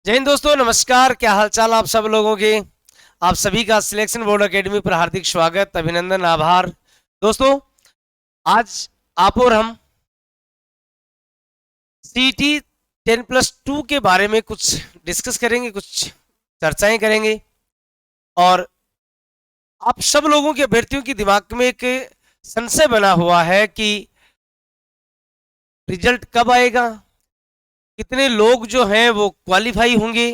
जय हिंद दोस्तों, नमस्कार। क्या हालचाल आप सब लोगों के। आप सभी का सिलेक्शन बोर्ड एकेडमी पर हार्दिक स्वागत, अभिनंदन, आभार। दोस्तों, आज आप और हम सीटी 10+2 के बारे में कुछ डिस्कस करेंगे, कुछ चर्चाएं करेंगे। और आप सब लोगों के अभ्यर्थियों के दिमाग में एक संशय बना हुआ है कि रिजल्ट कब आएगा, कितने लोग जो हैं वो क्वालिफाई होंगे,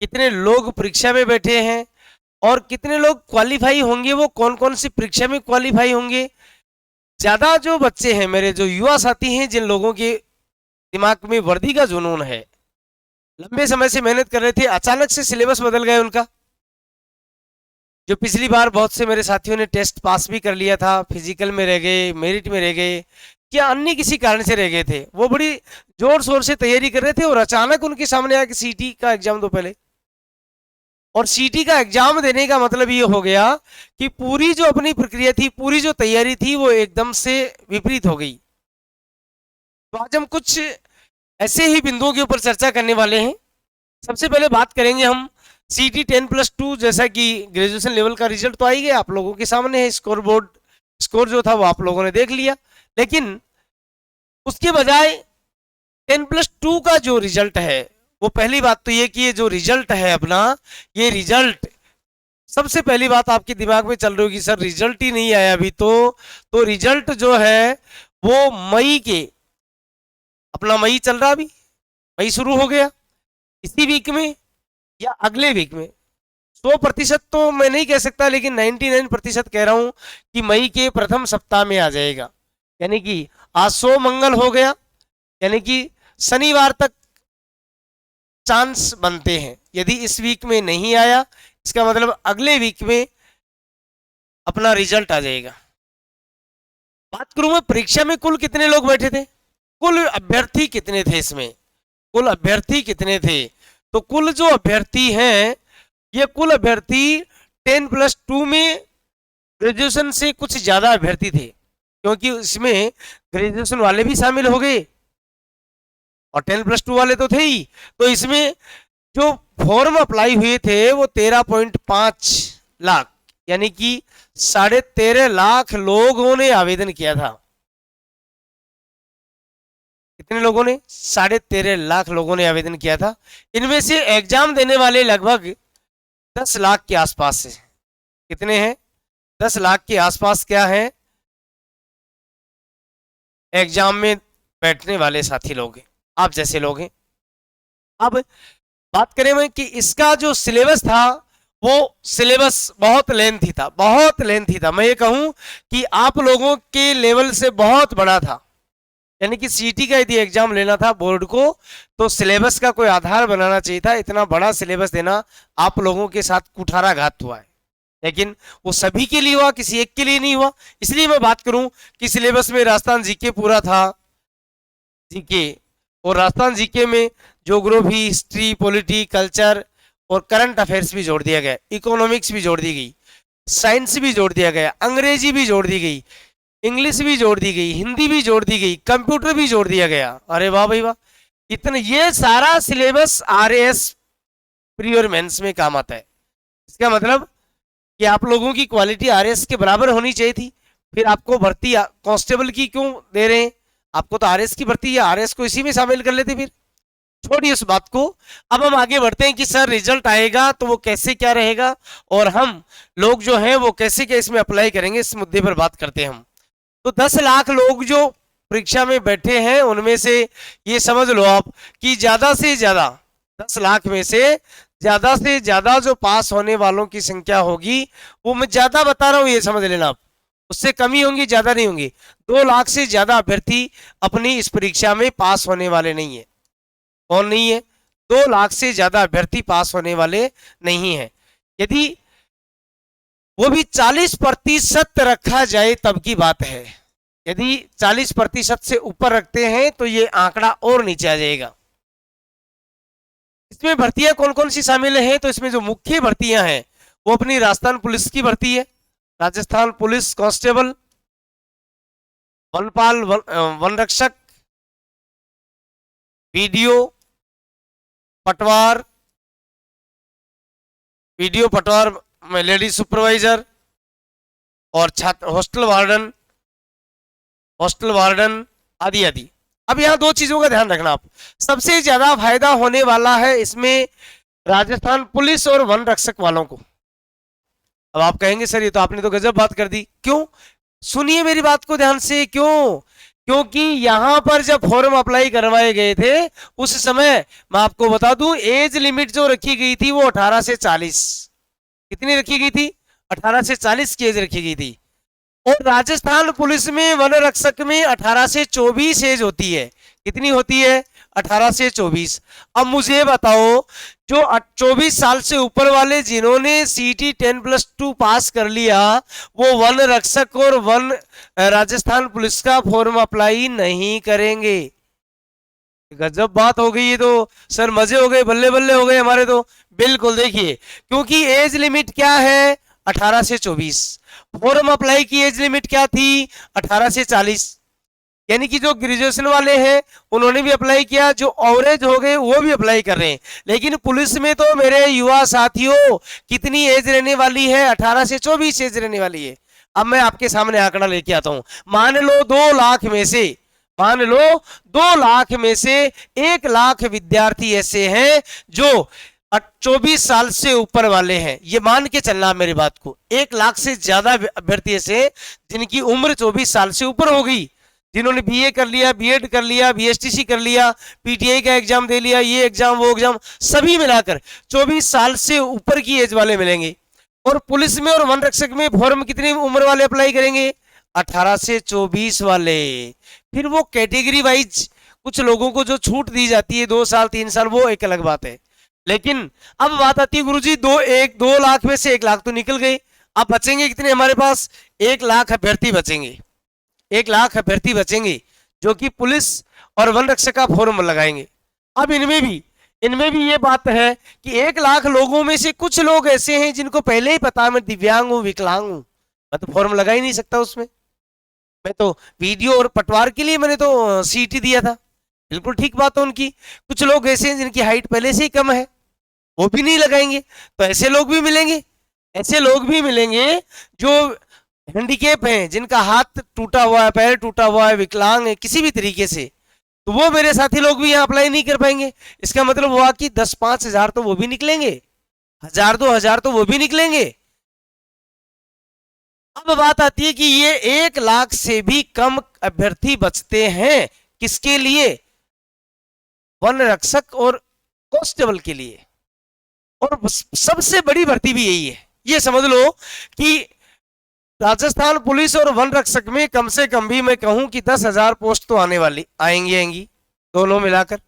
कितने लोग परीक्षा में बैठे हैं और कितने लोग क्वालिफाई होंगे, वो कौन कौन सी परीक्षा में क्वालिफाई होंगे। ज्यादा जो बच्चे हैं, मेरे जो युवा साथी हैं, जिन लोगों के दिमाग में वर्दी का जुनून है, लंबे समय से मेहनत कर रहे थे, अचानक से सिलेबस बदल गए उनका। जो पिछली बार बहुत से मेरे साथियों ने टेस्ट पास भी कर लिया था, फिजिकल में रह गए, मेरिट में रह गए, या अन्य किसी कारण से रह गए थे, वो बड़ी जोर शोर से तैयारी कर रहे थे और अचानक उनके सामने आया कि सीटी का एग्जाम दो पहले। और सीटी का एग्जाम देने का मतलब ये हो गया कि पूरी जो अपनी प्रक्रिया थी, पूरी जो तैयारी थी, वो एकदम से विपरीत हो गई। तो आज हम कुछ ऐसे ही बिंदुओं के ऊपर चर्चा करने वाले हैं। सबसे पहले बात करेंगे हम सीटी 10+2। जैसा कि ग्रेजुएशन लेवल का रिजल्ट तो आ ही गया, आप लोगों के सामने है। स्कोर बोर्ड स्कोर जो था वो आप लोगों ने देख लिया, लेकिन उसके बजाय 10+2 का जो रिजल्ट है, वो पहली बात तो ये कि ये जो रिजल्ट है अपना, ये रिजल्ट, सबसे पहली बात आपके दिमाग में चल रही होगी, सर रिजल्ट ही नहीं आया अभी तो रिजल्ट जो है वो मई के, अपना मई चल रहा, अभी मई शुरू हो गया, इसी वीक में या अगले वीक में। 100% तो मैं नहीं कह सकता, लेकिन 99% कह रहा हूं कि मई के प्रथम सप्ताह में आ जाएगा। यानी कि आज 100 मंगल हो गया, यानी कि शनिवार तक चांस बनते हैं। यदि इस वीक में नहीं आया, इसका मतलब अगले वीक में अपना रिजल्ट आ जाएगा। बात करूं मैं परीक्षा में कुल कितने लोग बैठे थे, कुल अभ्यर्थी कितने थे, इसमें कुल अभ्यर्थी कितने थे। तो कुल जो अभ्यर्थी हैं, ये कुल अभ्यर्थी 10+2 में ग्रेजुएशन से कुछ ज्यादा अभ्यर्थी थे, क्योंकि इसमें ग्रेजुएशन वाले भी शामिल हो गए और 10+2 वाले तो थे ही। तो इसमें जो फॉर्म अप्लाई हुए थे वो 13.5 लाख, यानी कि 13.5 लाख लोगों ने आवेदन किया था। कितने लोगों ने? 13.5 लाख लोगों ने आवेदन किया था। इनमें से एग्जाम देने वाले लगभग 10 लाख के आसपास है। कितने हैं? 10 लाख के आसपास क्या है, एग्जाम में बैठने वाले साथी लोग हैं, आप जैसे लोग हैं। अब बात करें मैं कि इसका जो सिलेबस था, वो सिलेबस बहुत लेंथी था, बहुत लेंथी था। मैं ये कहूं कि आप लोगों के लेवल से बहुत बड़ा था। यानी कि सीटी का यदि एग्जाम लेना था बोर्ड को, तो सिलेबस का कोई आधार बनाना चाहिए था। इतना बड़ा सिलेबस देना आप लोगों के साथ कुठाराघात हुआ है, लेकिन वो सभी के लिए हुआ, किसी एक के लिए नहीं हुआ। इसलिए मैं बात करूं कि सिलेबस में राजस्थान जीके पूरा था, जीके, और राजस्थान जीके में ज्योग्राफी, हिस्ट्री, पॉलिटी, कल्चर और करंट अफेयर्स भी जोड़ दिया गया, इकोनॉमिक्स भी जोड़ दी गई, साइंस भी जोड़ दिया गया, अंग्रेजी भी जोड़ दी गई, इंग्लिश भी जोड़ दी गई, हिंदी भी जोड़ दी गई, कंप्यूटर भी जोड़ दिया गया। अरे वाह भाई वाह! इतने ये सारा सिलेबस आरएएस प्री और मेंस में काम आता है। इसका मतलब कि आप लोगों की क्वालिटी आरएएस के बराबर होनी चाहिए थी। फिर आपको भर्ती कांस्टेबल की क्यों दे रहे हैं? आपको तो आरएएस की भर्ती या आरएएस को इसी में शामिल कर लेते। फिर छोड़िए उस बात को। अब हम आगे बढ़ते हैं कि सर रिजल्ट आएगा तो वो कैसे क्या रहेगा, और हम लोग जो हैं वो कैसे क्या इसमें अप्लाई करेंगे, इस मुद्दे पर बात करते हैं हम। तो 10 लाख लोग जो परीक्षा में बैठे हैं, उनमें से ये समझ लो आप कि ज्यादा से ज्यादा 10 लाख में से ज्यादा जो पास होने वालों की संख्या होगी, वो मैं ज्यादा बता रहा हूं, ये समझ लेना आप, उससे कम ही होंगी, ज्यादा नहीं होंगी। 2 लाख से ज्यादा अभ्यर्थी अपनी इस परीक्षा में पास होने वाले नहीं है। कौन नहीं है? 2 लाख से ज्यादा अभ्यर्थी पास होने वाले नहीं है। यदि वो भी 40% रखा जाए तब की बात है। यदि 40% से ऊपर रखते हैं तो ये आंकड़ा और नीचे आ जाएगा। इसमें भर्तियां कौन कौन सी शामिल हैं? तो इसमें जो मुख्य भर्तियां हैं वो अपनी राजस्थान पुलिस की भर्ती है, राजस्थान पुलिस कांस्टेबल, वनपाल, वन रक्षक, बीडीओ, पटवार, वीडियो पटवार में लेडी सुपरवाइजर और छात्र हॉस्टल वार्डन आदि आदि। अब यहाँ दो चीजों का ध्यान रखना आप, सबसे ज्यादा फायदा होने वाला है इसमें राजस्थान पुलिस और वन रक्षक वालों को। अब आप कहेंगे सर ये तो आपने तो गजब बात कर दी, क्यों? सुनिए मेरी बात को ध्यान से, क्यों? क्योंकि यहां पर जब फॉर्म अप्लाई करवाए गए थे उस समय मैं आपको बता दूं एज लिमिट जो रखी गई थी वो 18 से 40, कितनी रखी गई थी? 18 से 40 की एज रखी गई थी। और राजस्थान पुलिस में वन रक्षक में 18 से 24 एज होती है। कितनी होती है? 18 से 24। अब मुझे बताओ जो 24 साल से ऊपर वाले जिन्होंने सीटी 10+2 पास कर लिया वो वन रक्षक और वन राजस्थान पुलिस का फॉर्म अप्लाई नहीं करेंगे। गजब बात हो गई ये तो सर, मजे हो गए, बल्ले बल्ले हो गए हमारे तो। बिल्कुल देखिए, क्योंकि एज लिमिट क्या है? 18 से 24। फॉर्म अप्लाई की एज लिमिट क्या थी? 18 से 40। यानी कि जो ग्रेजुएशन वाले हैं उन्होंने भी अप्लाई किया, जो एवरेज हो गए वो भी अप्लाई कर रहे हैं। लेकिन पुलिस में तो मेरे युवा साथियों कितनी एज रहने वाली है? 18 से 24 एज रहने वाली है। अब मैं आपके सामने आंकड़ा लेके आता हूं। मान लो 2 लाख में से, मान लो 2 लाख में से 1 लाख विद्यार्थी ऐसे हैं जो 24 साल से ऊपर वाले हैं। ये मान के चलना मेरी बात को, 1 लाख से ज्यादा अभ्यर्थी ऐसे जिनकी उम्र 24 साल से ऊपर हो गई, जिन्होंने बीए कर लिया, बीएड कर लिया, बीएसटीसी कर लिया, पीटीआई का एग्जाम दे लिया, ये एग्जाम वो एग्जाम, सभी मिलाकर 24 साल से ऊपर की एज वाले मिलेंगे। और पुलिस में और वन रक्षक में फॉर्म कितनी उम्र वाले अप्लाई करेंगे? 18 से 24 वाले। फिर वो कैटेगरी वाइज कुछ लोगों को जो छूट दी जाती है 2 साल 3 साल, वो एक अलग बात है। लेकिन अब बात आती है गुरुजी 2 लाख में से 1 लाख तो निकल गए, अब बचेंगे कितने हमारे पास? 1 लाख अभ्यर्थी बचेंगे। 1 लाख अभ्यर्थी बचेंगे जो कि पुलिस और वन रक्षक का फॉर्म लगाएंगे। अब इनमें भी ये बात है कि 1 लाख लोगों में से कुछ लोग ऐसे हैं जिनको पहले ही पता मैं दिव्यांग हूं, विकलांग हूं, मैं तो फॉर्म लगा ही नहीं सकता उसमें, मैं तो वीडियो और पटवार के लिए मैंने तो सीटी दिया था। बिल्कुल ठीक बात है उनकी। कुछ लोग ऐसे हैं जिनकी हाइट पहले से ही कम है, वो भी नहीं लगाएंगे। तो ऐसे लोग भी मिलेंगे, ऐसे लोग भी मिलेंगे जो हैंडीकेप हैं, जिनका हाथ टूटा हुआ है, पैर टूटा हुआ है, विकलांग है किसी भी तरीके से, तो वो मेरे साथी लोग भी यहाँ अप्लाई नहीं कर पाएंगे। इसका मतलब हुआ कि 10-5 हजार तो वो भी निकलेंगे, 1000-2 हजार तो वो भी निकलेंगे। अब बात आती है कि ये 1 लाख से भी कम अभ्यर्थी बचते हैं किसके लिए? वन रक्षक और कांस्टेबल के लिए। और सबसे बड़ी भर्ती भी यही है। ये समझ लो कि राजस्थान पुलिस और वन रक्षक में कम से कम भी मैं कहूं कि 10,000 पोस्ट तो आने वाली आएंगी दोनों मिलाकर।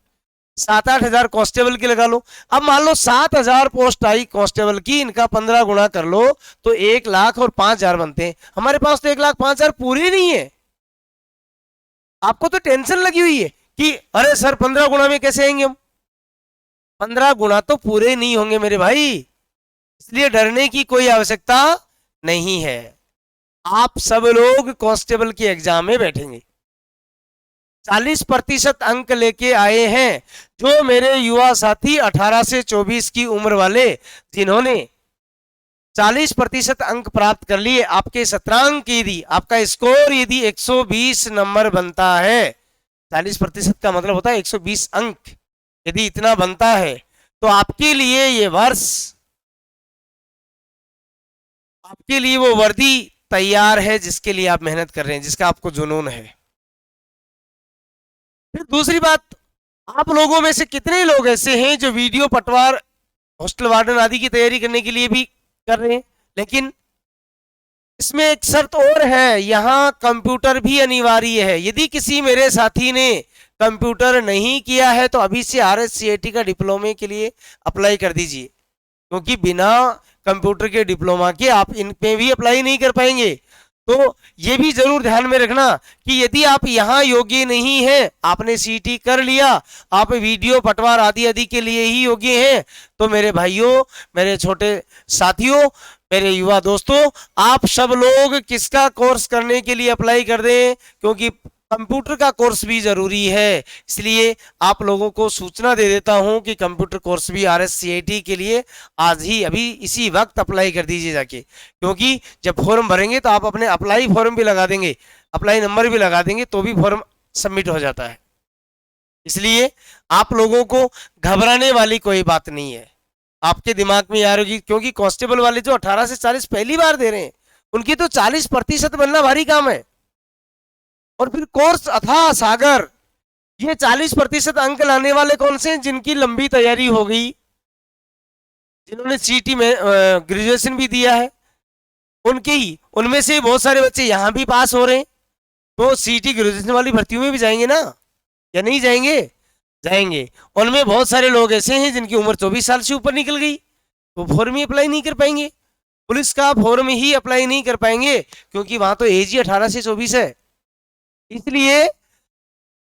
7-8 हजार कांस्टेबल की लगा लो। अब मान लो 7,000 पोस्ट आई कांस्टेबल की, इनका 15 गुना कर लो तो 1 लाख और 5,000 बनते हैं। हमारे पास तो 1 लाख 5,000 पूरे नहीं है। आपको तो टेंशन लगी हुई है कि अरे सर 15 गुना में कैसे आएंगे हम? 15 गुना तो पूरे नहीं होंगे मेरे भाई, इसलिए डरने की कोई आवश्यकता नहीं है। आप सब लोग कांस्टेबल की एग्जाम में बैठेंगे। 40% अंक लेके आए हैं जो मेरे युवा साथी 18 से 24 की उम्र वाले, जिन्होंने 40% अंक प्राप्त कर लिए। आपके शतरंग यदि आपका स्कोर यदि 120 नंबर बनता है, 40% का मतलब होता है 120 अंक, यदि इतना बनता है तो आपके लिए ये वर्ष, आपके लिए वो वर्दी तैयार है जिसके लिए आप मेहनत कर रहे हैं, जिसका आपको जुनून है। फिर दूसरी बात, आप लोगों में से कितने लोग ऐसे हैं जो वीडियो पटवार, हॉस्टल वार्डन आदि की तैयारी करने के लिए भी कर रहे हैं? लेकिन इसमें एक शर्त और है, यहां कंप्यूटर भी अनिवार्य है। यदि किसी मेरे साथी ने कंप्यूटर नहीं किया है तो अभी से RSCIT का डिप्लोमे के लिए अप्लाई कर दीजिए, क्योंकि बिना कंप्यूटर के डिप्लोमा के आप इन पे भी अप्लाई नहीं कर पाएंगे। तो ये भी जरूर ध्यान में रखना कि यदि आप यहाँ योग्य नहीं है, आपने सीटी कर लिया, आप वीडियो पटवार आदि आदि के लिए ही योग्य हैं, तो मेरे भाइयों, मेरे छोटे साथियों, मेरे युवा दोस्तों, आप सब लोग किसका कोर्स करने के लिए अप्लाई कर दें? क्योंकि कंप्यूटर का कोर्स भी जरूरी है। इसलिए आप लोगों को सूचना दे देता हूं कि कंप्यूटर कोर्स भी RSCIT के लिए आज ही अभी इसी वक्त अप्लाई कर दीजिए जाके, क्योंकि जब फॉर्म भरेंगे तो आप अपने अप्लाई फॉर्म भी लगा देंगे, अप्लाई नंबर भी लगा देंगे तो भी फॉर्म सबमिट हो जाता है। इसलिए आप लोगों को घबराने वाली कोई बात नहीं है, आपके दिमाग में आ रही होगी, क्योंकि कांस्टेबल वाले जो 18 से 40 पहली बार दे रहे हैं उनकी तो 40% बनना भारी काम है। और फिर कोर्स अथाह सागर, ये 40% अंक लाने वाले कौन से हैं? जिनकी लंबी तैयारी हो गई, जिन्होंने सीटी में ग्रेजुएशन भी दिया है, उनके ही उनमें से बहुत सारे बच्चे यहाँ भी पास हो रहे हैं, तो सीटी ग्रेजुएशन वाली भर्तियों में भी जाएंगे ना, या नहीं जाएंगे? जाएंगे। उनमें बहुत सारे लोग ऐसे हैं जिनकी उम्र 24 साल से ऊपर निकल गई, तो फॉर्म ही अप्लाई नहीं कर पाएंगे, पुलिस का फॉर्म ही अप्लाई नहीं कर पाएंगे, क्योंकि वहां तो एज ही 18 से 24 है। इसलिए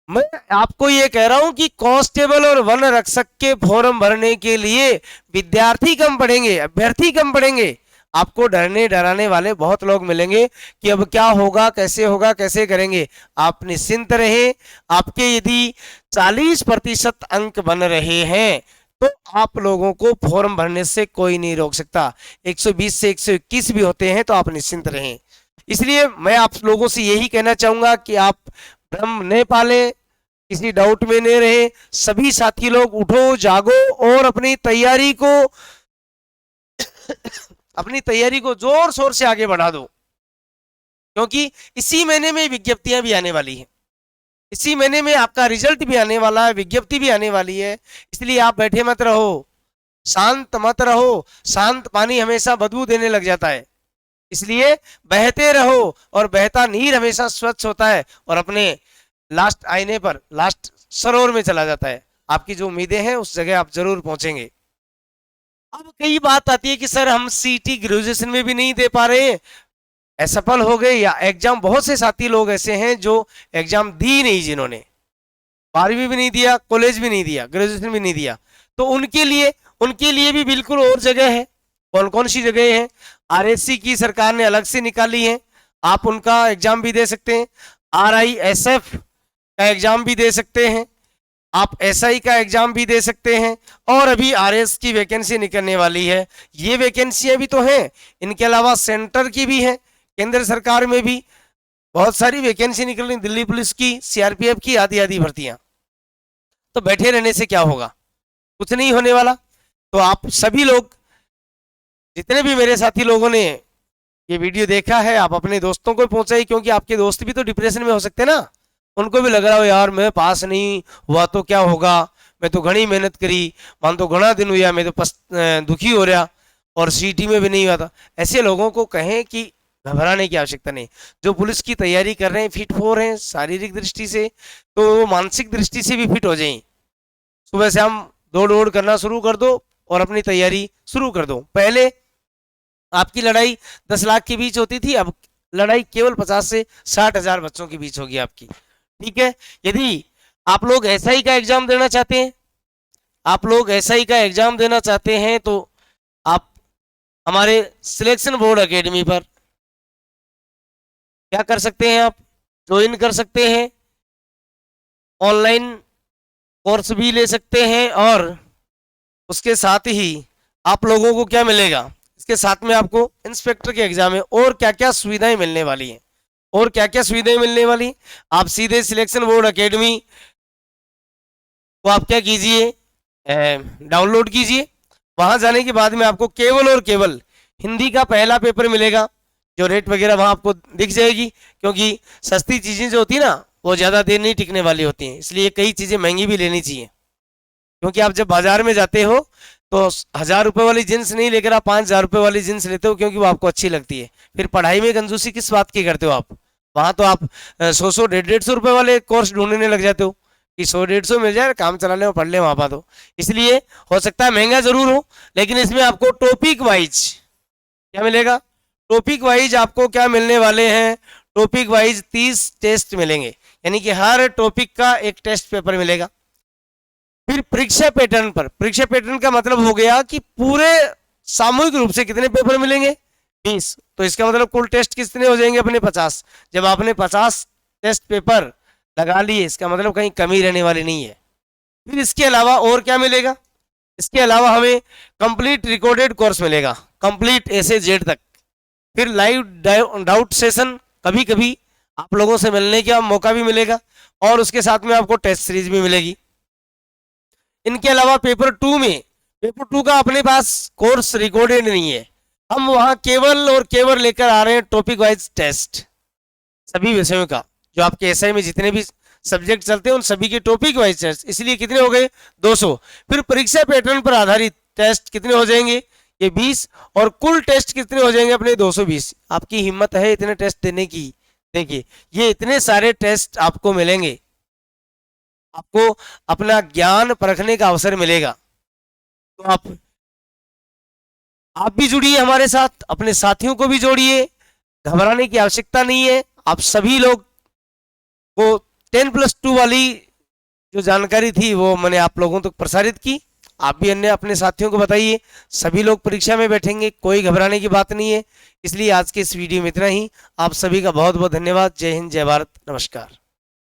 मैं आपको ये कह रहा हूं कि कांस्टेबल और वन रक्षक के फॉर्म भरने के लिए विद्यार्थी कम पड़ेंगे, अभ्यर्थी कम पड़ेंगे। आपको डरने डराने वाले बहुत लोग मिलेंगे कि अब क्या होगा, कैसे होगा, कैसे करेंगे। आप निश्चिंत रहे, आपके यदि 40% अंक बन रहे हैं तो आप लोगों को फॉर्म भरने से कोई नहीं रोक सकता। 120 से 121 भी होते हैं तो आप निश्चिंत रहें। इसलिए मैं आप लोगों से यही कहना चाहूंगा कि आप भ्रम न पाले, किसी डाउट में नहीं रहे। सभी साथी लोग उठो, जागो और अपनी तैयारी को जोर शोर से आगे बढ़ा दो, क्योंकि इसी महीने में विज्ञप्तियां भी आने वाली हैं, इसी महीने में आपका रिजल्ट भी आने वाला है, विज्ञप्ति भी आने वाली है। इसलिए आप बैठे मत रहो, शांत मत रहो। शांत पानी हमेशा बदबू देने लग जाता है, इसलिए बहते रहो, और बहता नीर हमेशा स्वच्छ होता है और अपने लास्ट आईने पर, लास्ट सरोवर में चला जाता है। आपकी जो उम्मीदें हैं उस जगह आप जरूर पहुंचेंगे। अब कई बात आती है कि सर हम सीटी ग्रेजुएशन में भी नहीं दे पा रहे, असफल हो गए, या एग्जाम, बहुत से साथी लोग ऐसे हैं जो एग्जाम दी नहीं, जिन्होंने 12वीं भी नहीं दिया, कॉलेज भी नहीं दिया, ग्रेजुएशन भी नहीं दिया, तो उनके लिए भी बिल्कुल और जगह है। कौन कौन सी जगह है? RSC की सरकार ने अलग से निकाली है, आप उनका एग्जाम भी दे सकते हैं। RISF का एग्जाम भी दे सकते हैं, आप SI का एग्जाम भी दे सकते हैं, और अभी RS की वैकेंसी निकलने वाली है। ये वैकेंसियां भी तो हैं, इनके अलावा सेंटर की भी है, केंद्र सरकार में भी बहुत सारी वैकेंसी निकल रही, दिल्ली पुलिस की, CRPF की, आदि आदि भर्तियां। तो बैठे रहने से क्या होगा? कुछ नहीं होने वाला। तो आप सभी लोग, जितने भी मेरे साथी लोगों ने ये वीडियो देखा है, आप अपने दोस्तों को पहुंचाई, क्योंकि आपके दोस्त भी तो डिप्रेशन में हो सकते हैं ना, उनको भी लग रहा हो यार मैं पास नहीं हुआ तो क्या होगा, मैं तो घनी मेहनत करी, मान तो घना दिन हुआ, मैं तो दुखी हो रहा और सीटी में भी नहीं हुआ था। ऐसे लोगों को कहें कि घबराने की आवश्यकता नहीं। जो पुलिस की तैयारी कर रहे हैं, फिट हो रहे हैं शारीरिक दृष्टि से, तो मानसिक दृष्टि से भी फिट हो जाएं। सुबह शाम दौड़ करना शुरू कर दो और अपनी तैयारी शुरू कर दो। पहले आपकी लड़ाई 10 लाख के बीच होती थी, अब लड़ाई केवल 50 से 60 हजार बच्चों के बीच होगी आपकी। ठीक है, यदि आप लोग SI का एग्जाम देना चाहते हैं, आप लोग SI का एग्जाम देना चाहते हैं, तो आप हमारे सिलेक्शन बोर्ड एकेडमी पर क्या कर सकते हैं, आप ज्वाइन कर सकते हैं, ऑनलाइन कोर्स भी ले सकते हैं, और उसके साथ ही आप लोगों को क्या मिलेगा, इसके साथ में आपको इंस्पेक्टर के एग्जाम में और क्या क्या सुविधाएं मिलने वाली हैं, और क्या क्या सुविधाएं मिलने वाली। आप सीधे सिलेक्शन बोर्ड एकेडमी को आप क्या कीजिए, डाउनलोड कीजिए। वहां जाने के बाद में आपको केवल और केवल हिंदी का पहला पेपर मिलेगा, जो रेट वगैरह वहां आपको दिख जाएगी, क्योंकि सस्ती चीजें जो होती है ना वो ज्यादा देर नहीं टिकने वाली होती हैं, इसलिए कई चीजें महंगी भी लेनी चाहिए। क्योंकि आप जब बाजार में जाते हो तो 1000 रुपए वाली जींस नहीं लेकर आप 5000 रुपए वाली जींस लेते हो, क्योंकि वो आपको अच्छी लगती है। फिर पढ़ाई में कंजूसी किस बात की करते हो आप? वहां तो आप 100 150 रुपए वाले कोर्स ढूंढने लग जाते हो कि 100 150 मिल जाए, काम चलाने में पढ़ ले वहां पर। तो इसलिए हो सकता है महंगा जरूर हो, लेकिन इसमें आपको टॉपिक वाइज क्या मिलेगा, टॉपिक वाइज आपको क्या मिलने वाले हैं, टॉपिक वाइज 30 टेस्ट मिलेंगे, यानी कि हर टॉपिक का एक टेस्ट पेपर मिलेगा। फिर परीक्षा पैटर्न पर, परीक्षा पैटर्न का मतलब हो गया कि पूरे सामूहिक रूप से कितने पेपर मिलेंगे, 20। तो इसका मतलब कुल टेस्ट कितने हो जाएंगे अपने 50। जब आपने 50 टेस्ट पेपर लगा लिए, इसका मतलब कहीं कमी रहने वाली नहीं है। फिर इसके अलावा और क्या मिलेगा, इसके अलावा हमें कंप्लीट रिकॉर्डेड कोर्स मिलेगा, कंप्लीट ए से जेड तक। फिर लाइव डाउट सेशन, कभी कभी आप लोगों से मिलने का मौका भी मिलेगा, और उसके साथ में आपको टेस्ट सीरीज भी मिलेगी। इनके अलावा पेपर टू का अपने पास कोर्स रिकॉर्डेड नहीं है, हम वहां केवल और केवल लेकर आ रहे हैं टॉपिक वाइज टेस्ट सभी विषयों का। जो आपके एसआई में जितने भी सब्जेक्ट चलते हैं उन सभी के टॉपिक वाइज टेस्ट, इसलिए कितने हो गए 200। फिर परीक्षा पैटर्न पर आधारित टेस्ट कितने हो जाएंगे, ये 20, और कुल टेस्ट कितने हो जाएंगे अपने 220। आपकी हिम्मत है इतने टेस्ट देने की, देखिए ये इतने सारे टेस्ट आपको मिलेंगे, आपको अपना ज्ञान परखने का अवसर मिलेगा। तो आप भी जुड़िए हमारे साथ, अपने साथियों को भी जोड़िए, घबराने की आवश्यकता नहीं है। आप सभी लोग को 10+2 वाली जो जानकारी थी वो मैंने आप लोगों तक प्रसारित की, आप भी अन्य अपने साथियों को बताइए। सभी लोग परीक्षा में बैठेंगे, कोई घबराने की बात नहीं है। इसलिए आज के इस वीडियो में इतना ही। आप सभी का बहुत बहुत धन्यवाद। जय हिंद, जय भारत, नमस्कार।